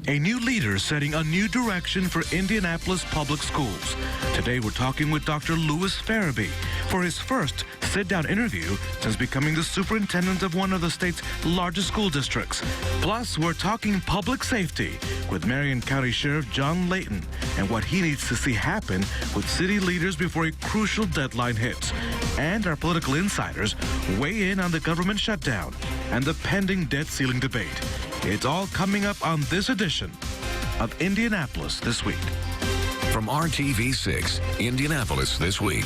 A new leader setting a new direction for Indianapolis public schools. Today we're talking with Dr. Louis Ferebee for his first sit-down interview since becoming the superintendent of one of the state's largest school districts. Plus, we're talking public safety with Marion County Sheriff John Layton and what he needs to see happen with city leaders before a crucial deadline hits. And our political insiders weigh in on the government shutdown and the pending debt ceiling debate. It's all coming up on this edition of Indianapolis This Week. From RTV6, Indianapolis This Week.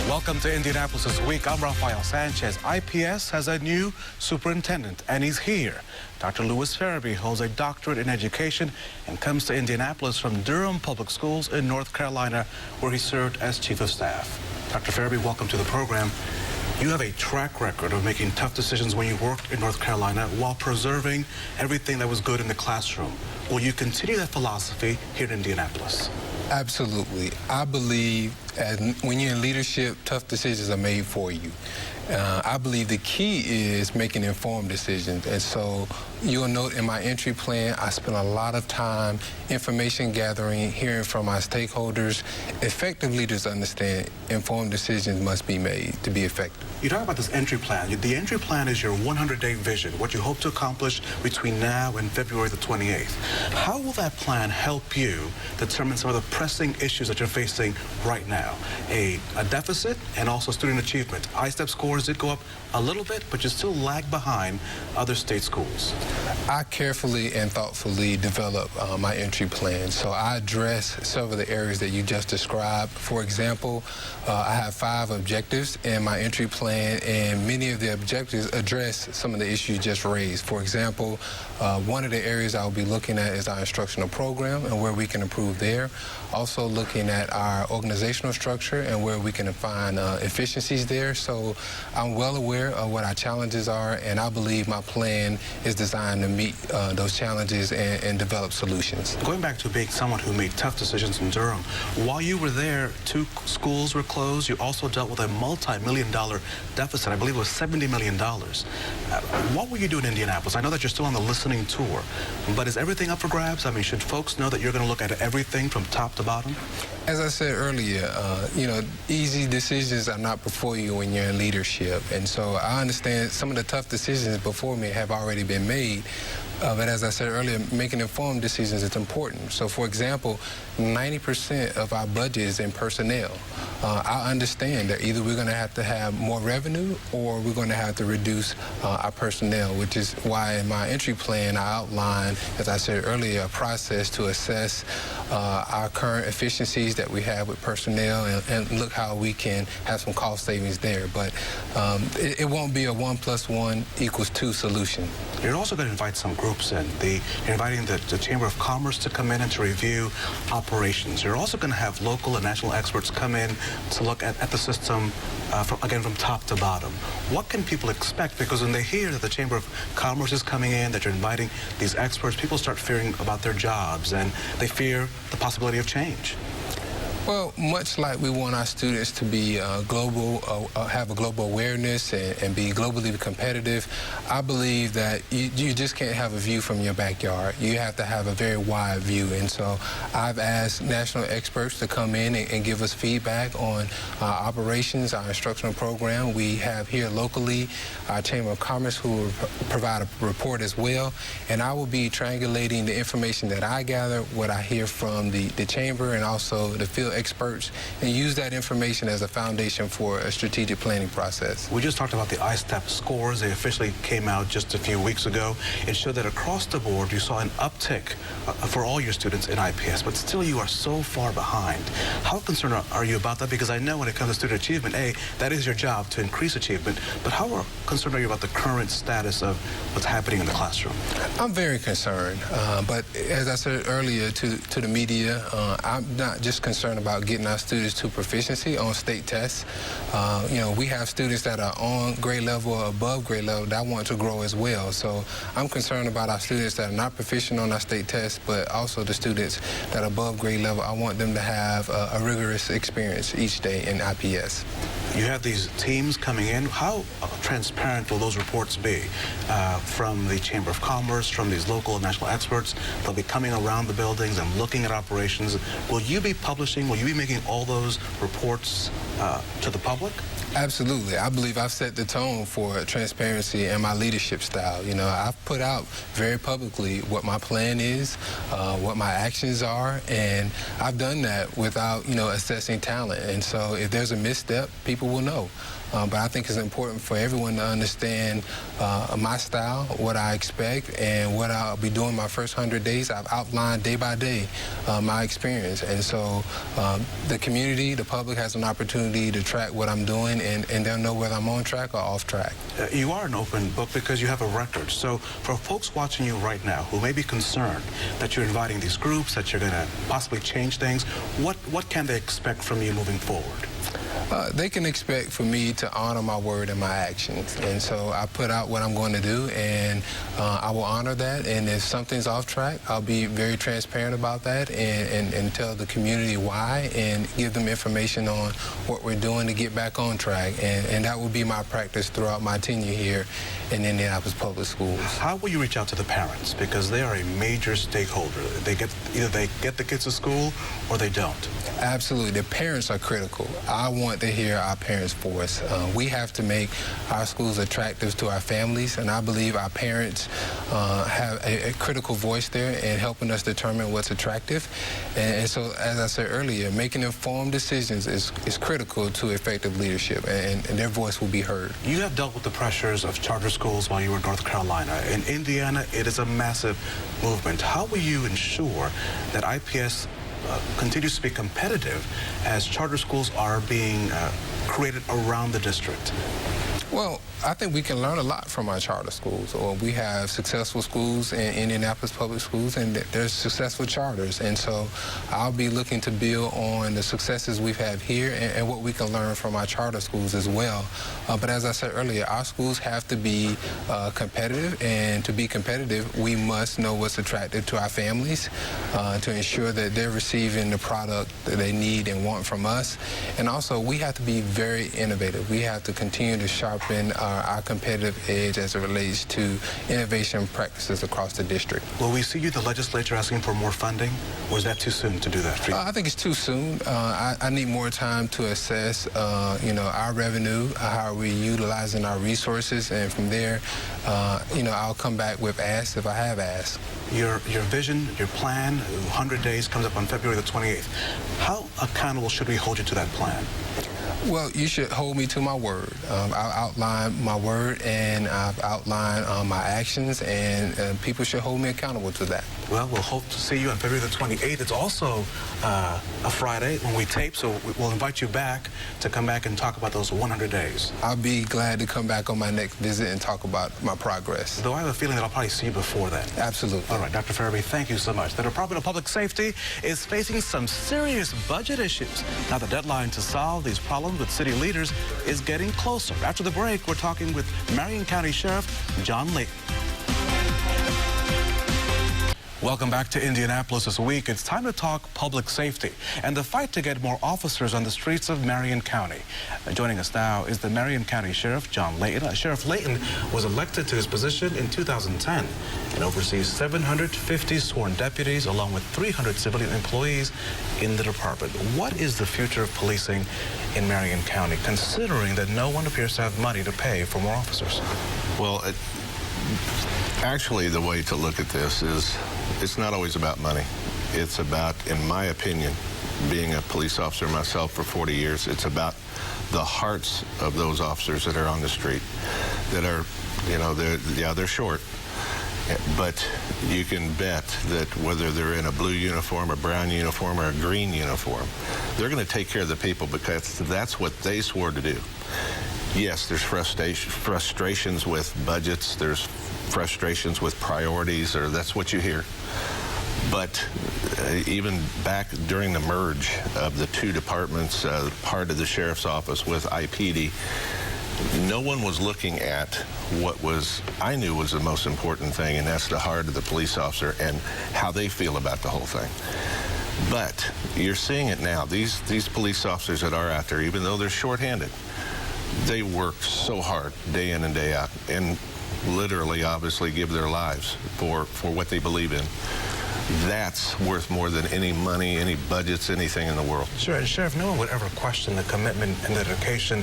Welcome to Indianapolis This Week. I'm Rafael Sanchez. IPS has a new superintendent, and he's here. Dr. Louis Ferebee holds a doctorate in education and comes to Indianapolis from Durham Public Schools in North Carolina, where he served as chief of staff. Dr. Ferebee, welcome to the program. You have a track record of making tough decisions when you worked in North Carolina while preserving everything that was good in the classroom. Will you continue that philosophy here in Indianapolis? Absolutely. I believe when you're in leadership, tough decisions are made for you. I believe the key is making informed decisions. And so you'll note in my entry plan, I spent a lot of time information gathering, hearing from my stakeholders. Effective leaders understand informed decisions must be made to be effective. You talk about this entry plan. The entry plan is your 100-day vision, what you hope to accomplish between now and February the 28th. How will that plan help you determine some of the pressing issues that you're facing right now? A deficit and also student achievement. ISTEP scores did go up a little bit, but you still lag behind other state schools. I carefully and thoughtfully develop my entry plan. So I address several of the areas that you just described. For example, I have 5 objectives in my entry plan, and many of the objectives address some of the issues just raised. For example, one of the areas I'll be looking at is our instructional program and where we can improve there. Also looking at our organizational structure and where we can find efficiencies there. So I'm well aware of what our challenges are, and I believe my plan is designed to meet those challenges and develop solutions. Going back to being someone who made tough decisions in Durham, while you were there, 2 schools were closed. You also dealt with a multi-million-dollar deficit. I believe it was $70 million. What will you do in Indianapolis? I know that you're still on the listening tour, but is everything up for grabs? I mean, should folks know that you're going to look at everything from top to bottom? As I said earlier, easy decisions are not before you when you're in leadership. And so I understand some of the tough decisions before me have already been made. But as I said earlier, making informed decisions is important. So, for example, 90% of our budget is in personnel. I understand that either we're going to have more revenue or we're going to have to reduce our personnel, which is why in my entry plan I outlined, as I said earlier, a process to assess our current efficiencies that we have with personnel and look how we can have some cost savings there. But it won't be a 1 + 1 = 2 solution. You're also going to invite some groups in. You're inviting the Chamber of Commerce to come in and to review operations. You're also going to have local and national experts come in to look at the system, from top to bottom. What can people expect? Because when they hear that the Chamber of Commerce is coming in, that you're inviting these experts, people start fearing about their jobs, and they fear the possibility of change. Well, much like we want our students to be global, have a global awareness and be globally competitive, I believe that you just can't have a view from your backyard. You have to have a very wide view. And so I've asked national experts to come in and give us feedback on our operations, our instructional program. We have here locally our Chamber of Commerce who will provide a report as well. And I will be triangulating the information that I gather, what I hear from the Chamber and also the field experts, and use that information as a foundation for a strategic planning process. We just talked about the ISTEP scores. They officially came out just a few weeks ago. It showed that across the board you saw an uptick for all your students in IPS, but still you are so far behind. How concerned are you about that? Because I know when it comes to student achievement, that is your job to increase achievement, but how concerned are you about the current status of what's happening in the classroom? I'm very concerned, but as I said earlier to the media, I'm not just concerned concerned about getting our students to proficiency on state tests. We have students that are on grade level or above grade level that want to grow as well. So I'm concerned about our students that are not proficient on our state tests, but also the students that are above grade level. I want them to have a rigorous experience each day in IPS. You have these teams coming in. How transparent will those reports be from the Chamber of Commerce, from these local and national experts? They'll be coming around the buildings and looking at operations. Will you be publishing, will you be making all those reports to the public? Absolutely. I believe I've set the tone for transparency and my leadership style. I've put out very publicly what my plan is, what my actions are, and I've done that without, assessing talent. And so if there's a misstep, people will know. But I think it's important for everyone to understand my style, what I expect, and what I'll be doing my first 100 days. I've outlined day by day my experience. And so the community, the public has an opportunity to track what I'm doing, and they'll know whether I'm on track or off track. You are an open book because you have a record. So for folks watching you right now who may be concerned that you're inviting these groups, that you're going to possibly change things, what can they expect from you moving forward? They can expect for me to honor my word and my actions. And so I put out what I'm going to do, and I will honor that. And if something's off track, I'll be very transparent about that and tell the community why and give them information on what we're doing to get back on track. And that will be my practice throughout my tenure here in Indianapolis Public Schools. How will you reach out to the parents? Because they are a major stakeholder. Either they get the kids to school or they don't. Absolutely. The parents are critical. I want to hear our parents' voice. We have to make our schools attractive to our families, and I believe our parents have a critical voice there in helping us determine what's attractive. And so, as I said earlier, making informed decisions is critical to effective leadership, and their voice will be heard. You have dealt with the pressures of charter schools while you were in North Carolina. In Indiana, it is a massive movement. How will you ensure that IPS continues to be competitive as charter schools are being created around the district? Well, I think we can learn a lot from our charter schools. Or we have successful schools in Indianapolis Public Schools, and there's successful charters. And so I'll be looking to build on the successes we've had here and what we can learn from our charter schools as well. But as I said earlier, our schools have to be competitive, and to be competitive, we must know what's attractive to our families to ensure that they're receiving the product that they need and want from us. And also, we have to be very innovative. We have to continue to sharpen our competitive edge as it relates to innovation practices across the district. Will we see you, the legislature, asking for more funding, or is that too soon to do that for you? I think it's too soon. I need more time to assess, our revenue, how are we utilizing our resources, and from there, I'll come back with asks if I have asks. Your vision, your plan, 100 days comes up on February the 28th. How accountable should we hold you to that plan? Well, you should hold me to my word. I've outlined my word, and I've outlined my actions, and people should hold me accountable to that. Well, we'll hope to see you on February the 28th. It's also a Friday when we tape, so we'll invite you back to come back and talk about those 100 days. I'll be glad to come back on my next visit and talk about my progress. Though I have a feeling that I'll probably see you before then. Absolutely. All right, Dr. Ferebee, thank you so much. The Department of Public Safety is facing some serious budget issues. Now, the deadline to solve these problems with city leaders is getting closer. After the break, we're talking with Marion County Sheriff John Layton. Welcome back to Indianapolis this week. It's time to talk public safety and the fight to get more officers on the streets of Marion County. Joining us now is the Marion County Sheriff, John Layton. Sheriff Layton was elected to his position in 2010 and oversees 750 sworn deputies along with 300 civilian employees in the department. What is the future of policing in Marion County, considering that no one appears to have money to pay for more officers? Well, actually, the way to look at this is it's not always about money. It's about, in my opinion, being a police officer myself for 40 years, it's about the hearts of those officers that are on the street that are, they're short. But you can bet that whether they're in a blue uniform, a brown uniform, or a green uniform, they're going to take care of the people because that's what they swore to do. Yes, there's frustrations with budgets, there's frustrations with priorities, or that's what you hear. But even back during the merge of the two departments, part of the sheriff's office with IPD, no one was looking at what I knew was the most important thing, and that's the heart of the police officer and how they feel about the whole thing. But you're seeing it now. These police officers that are out there, even though they're shorthanded, they work so hard day in and day out and literally, obviously, give their lives for what they believe in. That's worth more than any money, any budgets, anything in the world. Sure, and Sheriff, no one would ever question the commitment and the dedication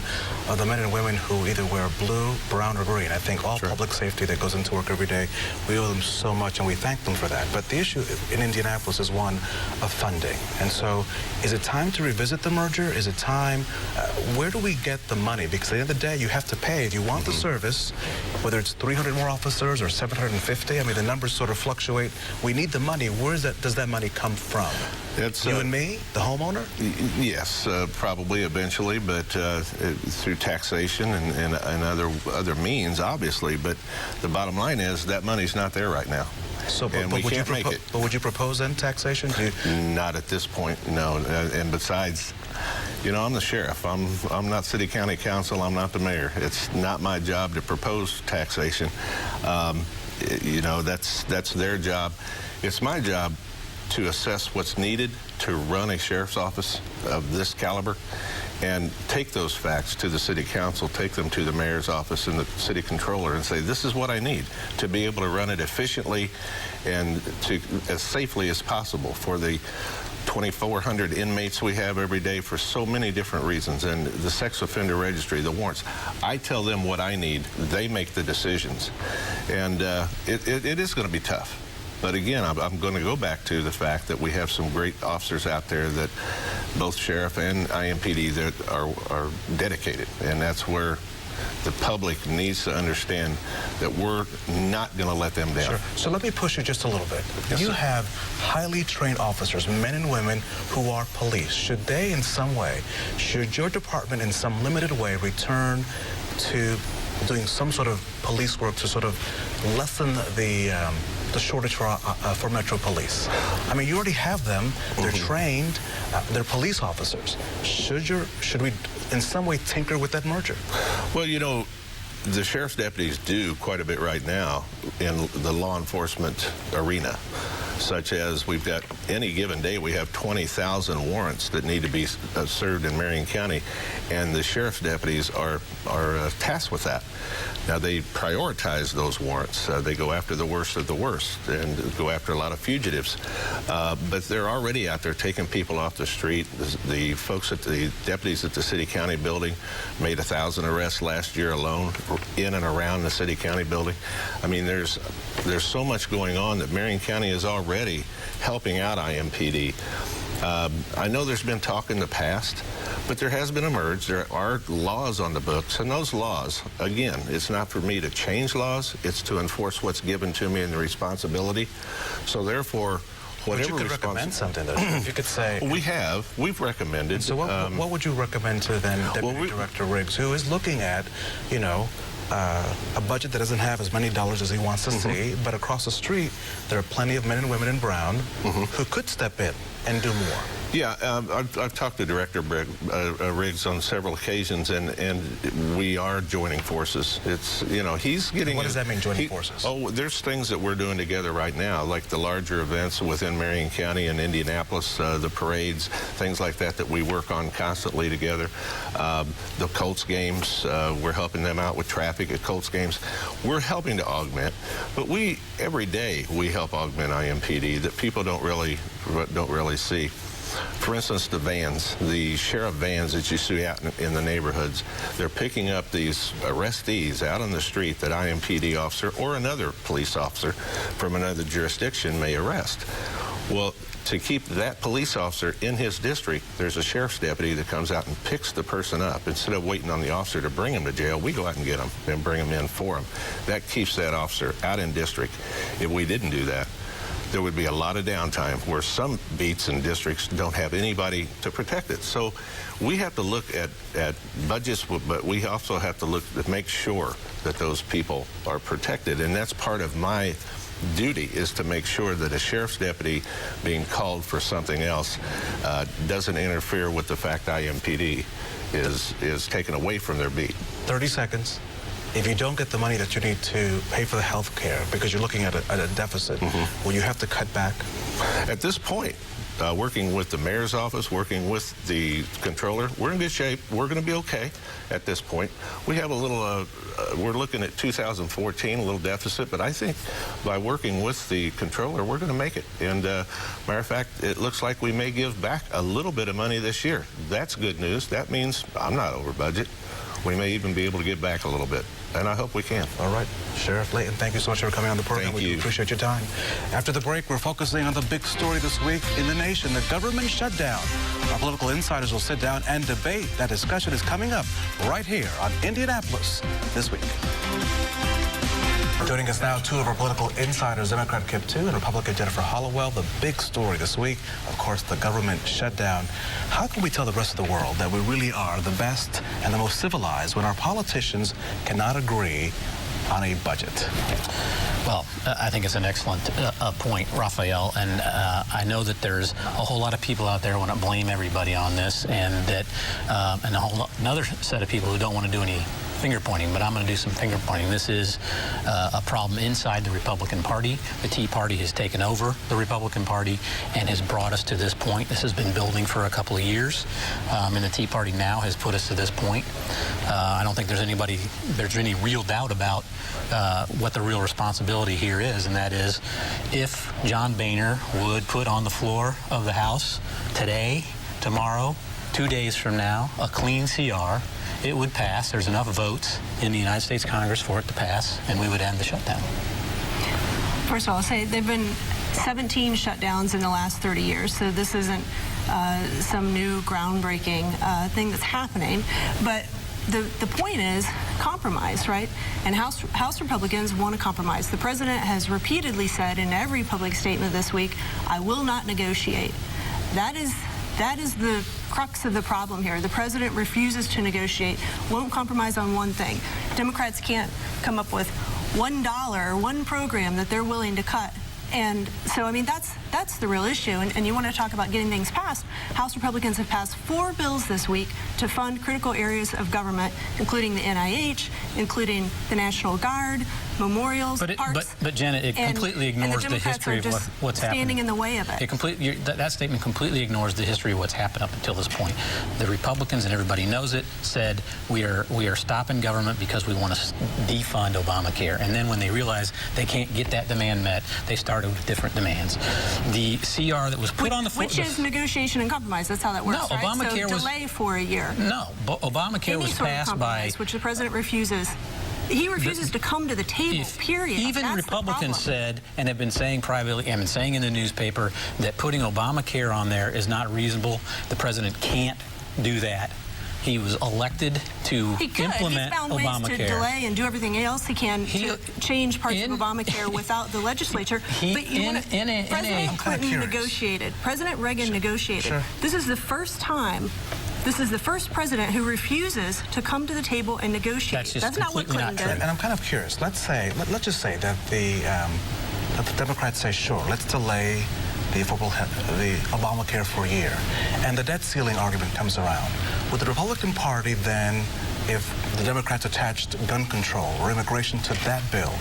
of the men and women who either wear blue, brown, or green. I think all public safety that goes into work every day, we owe them so much, and we thank them for that. But the issue in Indianapolis is one of funding. And so, is it time to revisit the merger? Is it time? Where do we get the money? Because at the end of the day, you have to pay. If you want the service, whether it's 300 more officers or 750, I mean, the numbers sort of fluctuate. We need the money. Where does that money come from? It's you and me, the homeowner? Yes, probably eventually, but through taxation and other means, obviously. But the bottom line is that money's not there right now. So, but would you propose then taxation? Not at this point, no. And besides, you know, I'm the sheriff. I'm not city county council. I'm not the mayor. It's not my job to propose taxation. You know, that's their job. It's my job to assess what's needed to run a sheriff's office of this caliber and take those facts to the city council, take them to the mayor's office and the city controller and say, this is what I need to be able to run it efficiently and as safely as possible for the 2,400 inmates we have every day for so many different reasons, and the sex offender registry, the warrants. I tell them what I need. They make the decisions. And it is going to be tough. But again, I'm going to go back to the fact that we have some great officers out there that both sheriff and IMPD that are dedicated, and that's where the public needs to understand that we're not going to let them down. Sure. So let me push you just a little bit. Yes, you sir. have highly trained officers, men and women, who are police. Should they in some way, should your department in some limited way return to doing some sort of police work to sort of lessen the shortage for Metro Police? I mean, you already have them. They're trained. They're police officers. Should we in some way tinker with that merger? Well, you know, the sheriff's deputies do quite a bit right now in the law enforcement arena, such as we've got any given day we have 20,000 warrants that need to be served in Marion County, and the sheriff's deputies are tasked with that. Now, they prioritize those warrants. They go after the worst of the worst and go after a lot of fugitives. But they're already out there taking people off the street. The folks at the deputies at the city-county building made 1,000 arrests last year alone in and around the city-county building. I mean, there's so much going on that Marion County is already helping out IMPD. I know there's been talk in the past, but there has been a merge. There are laws on the books, and those laws, again, it's not for me to change laws. It's to enforce what's given to me and the responsibility. So therefore, whatever you could recommend something, though. If you could say... We've recommended. So what would you recommend to then Deputy Director Riggs, who is looking at, you know, a budget that doesn't have as many dollars as he wants to see, but across the street, there are plenty of men and women in brown who could step in and do more? Yeah, I've talked to Director Riggs on several occasions, and we are joining forces. It's, you know, he's getting... What does that mean, joining forces? Oh, there's things that we're doing together right now, like the larger events within Marion County and Indianapolis, the parades, things like that we work on constantly together. The Colts games, we're helping them out with traffic at Colts games. We're helping to augment, but every day we help augment IMPD that people don't really see. For instance, the vans, the sheriff vans that you see out in the neighborhoods, they're picking up these arrestees out on the street that IMPD officer or another police officer from another jurisdiction may arrest. Well, to keep that police officer in his district, there's a sheriff's deputy that comes out and picks the person up. Instead of waiting on the officer to bring him to jail, we go out and get him and bring him in for him. That keeps that officer out in district. If we didn't do that, there would be a lot of downtime where some beats and districts don't have anybody to protect it. So we have to look at budgets, but we also have to look to make sure that those people are protected. And that's part of my duty is to make sure that a sheriff's deputy being called for something else doesn't interfere with the fact IMPD is taken away from their beat. 30 seconds. If you don't get the money that you need to pay for the health care because you're looking at a deficit, will you have to cut back? At this point, working with the mayor's office, working with the controller, we're in good shape. We're going to be okay at this point. We have a little, we're looking at 2014, a little deficit, but I think by working with the controller, we're going to make it. And matter of fact, it looks like we may give back a little bit of money this year. That's good news. That means I'm not over budget. We may even be able to give back a little bit, and I hope we can. All right. Sheriff Layton, thank you so much for coming on the program. Thank We you. appreciate your time. After the break, we're focusing on the big story this week in the nation, the government shutdown. Our political insiders will sit down and debate. That discussion is coming up right here on Indianapolis This Week. Joining us now, two of our political insiders, Democrat Kip Tu and Republican Jennifer Hollowell. The big story this week, of course, the government shutdown. How can we tell the rest of the world that we really are the best and the most civilized when our politicians cannot agree on a budget? Well, I think it's an excellent point, Raphael, and I know that there's a whole lot of people out there want to blame everybody on this, and that and another set of people who don't want to do any finger pointing, but I'm going to do some finger pointing. This is a problem inside the Republican Party. The Tea Party has taken over the Republican Party and has brought us to this point. This has been building for a couple of years, and the Tea Party now has put us to this point. I don't think there's any real doubt about what the real responsibility here is, and that is if John Boehner would put on the floor of the House today, tomorrow, 2 days from now, a clean CR, it would pass. There's enough votes in the United States Congress for it to pass, and we would end the shutdown. First of all, I'll say there have been 17 shutdowns in the last 30 years, so this isn't some new groundbreaking thing that's happening. But the point is compromise, right? And House Republicans want to compromise. The president has repeatedly said in every public statement this week, I will not negotiate. That is the crux of the problem here. The president refuses to negotiate, won't compromise on one thing. Democrats can't come up with $1, one program that they're willing to cut. And so, I mean, that's the real issue. And you want to talk about getting things passed. House Republicans have passed 4 bills this week to fund critical areas of government, including the NIH, including the National Guard, memorials, parks. But Janet, it completely ignores the history of what's happened. Standing in the way of it. That statement completely ignores the history of what's happened up until this point. The Republicans, and everybody knows it, said we are stopping government because we want to defund Obamacare. And then when they realized they can't get that demand met, they started with different demands. The CR that was put on the floor, which is negotiation and compromise. That's how that works, no, right? Obamacare so delay for a year. No, Obamacare was passed by, which the president refuses. He refuses to come to the table, period. Even That's Republicans said, and have been saying privately, and been saying in the newspaper, that putting Obamacare on there is not reasonable. The president can't do that. He was elected to implement He's found Obamacare. ways to delay and do everything else he can to change parts of Obamacare without the legislature. President Clinton negotiated. President Reagan negotiated. Sure. This is the first time. This is the first president who refuses to come to the table and negotiate. That's not what Clinton did. And I'm kind of curious. Let's just say that the Democrats say, sure, let's delay the Obamacare for a year, and the debt ceiling argument comes around. Would the Republican Party then, if the Democrats attached gun control or immigration to that bill,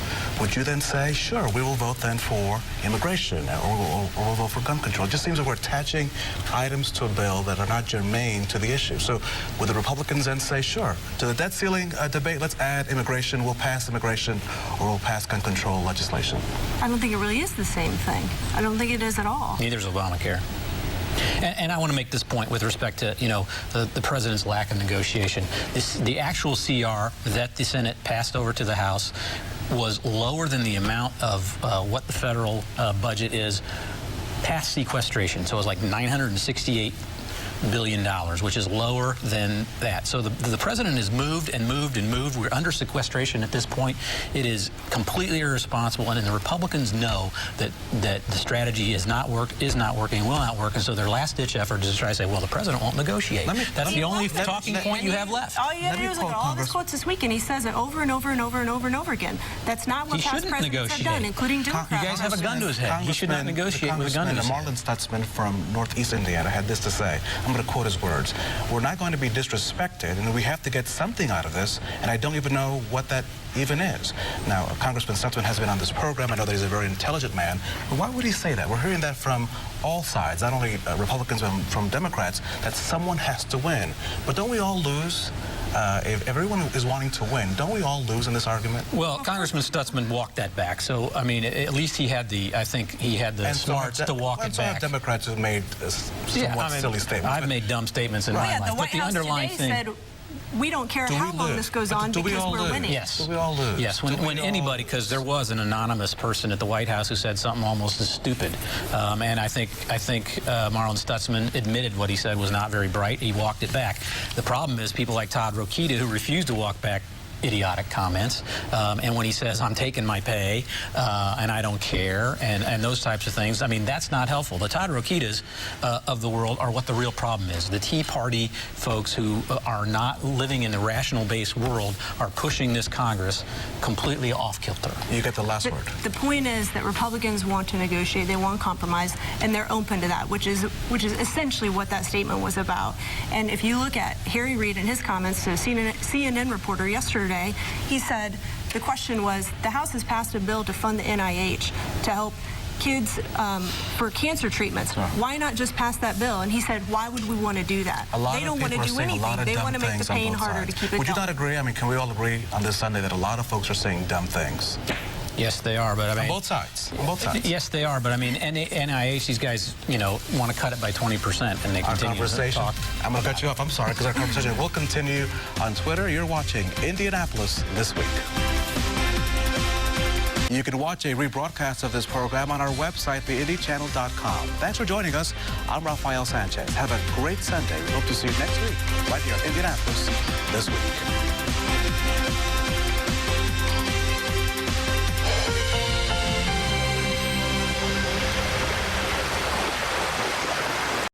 would you then say, sure, we will vote then for immigration or we'll vote for gun control? It just seems that we're attaching items to a bill that are not germane to the issue. So would the Republicans then say, sure, to the debt ceiling debate, let's add immigration, we'll pass immigration, or we'll pass gun control legislation? I don't think it really is the same thing. I don't think it is at all. Neither is Obamacare. And I want to make this point with respect to, the president's lack of negotiation. The actual CR that the Senate passed over to the House was lower than the amount of what the federal budget is past sequestration. So it was like $968 billion, which is lower than that. So the president has moved and moved and moved. We're under sequestration at this point. It is completely irresponsible, and the Republicans know that the strategy is not working, will not work, and so their last-ditch effort is to try to say, well, the president won't negotiate. That's the only talking point you have left. All you have to do is look at all his quotes this week, and he says it over and over and over and over and over again. That's not what past presidents have done, including Democrats. You guys have a gun to his head. He should not negotiate with a gun to his head. Marion Stutzman from Northeast Indiana had this to say. I'm going to quote his words. We're not going to be disrespected, and we have to get something out of this, and I don't even know what that even is. Now, Congressman Stutzman has been on this program. I know that he's a very intelligent man, but why would he say that? We're hearing that from all sides, not only Republicans but from Democrats, that someone has to win. But don't we all lose? If everyone is wanting to win, don't we all lose in this argument? Well, Congressman Stutzman walked that back. So, I mean, at least he had I think he had the smarts to walk it back. Some Democrats who've made somewhat silly statements. I've made dumb statements in my life. The White House today said, we don't care how long this goes on because we're winning. Yes. Do we all lose? Yes, when anybody, because there was an anonymous person at the White House who said something almost as stupid. And I think Marion Stutzman admitted what he said was not very bright. He walked it back. The problem is people like Todd Rokita who refused to walk back idiotic comments, and when he says I'm taking my pay and I don't care and those types of things, I mean, that's not helpful. The Todd Rokitas of the world are what the real problem is. The Tea Party folks who are not living in the rational-based world are pushing this Congress completely off kilter. You get the last word. The point is that Republicans want to negotiate, they want compromise, and they're open to that, which is essentially what that statement was about. And if you look at Harry Reid and his comments to a CNN reporter yesterday, he said the question was, the House has passed a bill to fund the NIH to help kids for cancer treatments. Why not just pass that bill? And he said, why would we want to do that? They don't want to do anything. They want to make the pain harder to keep it going. Would you not agree? I mean, can we all agree on this Sunday that a lot of folks are saying dumb things? Yes, they are, but I mean... On both sides. On both sides. Yes, they are, but I mean, NIH, these guys, you know, want to cut it by 20%, and they continue to talk. I'm going to cut you off. I'm sorry, because our conversation will continue on Twitter. You're watching Indianapolis This Week. You can watch a rebroadcast of this program on our website, theindychannel.com. Thanks for joining us. I'm Rafael Sanchez. Have a great Sunday. We hope to see you next week, right here in Indianapolis This Week.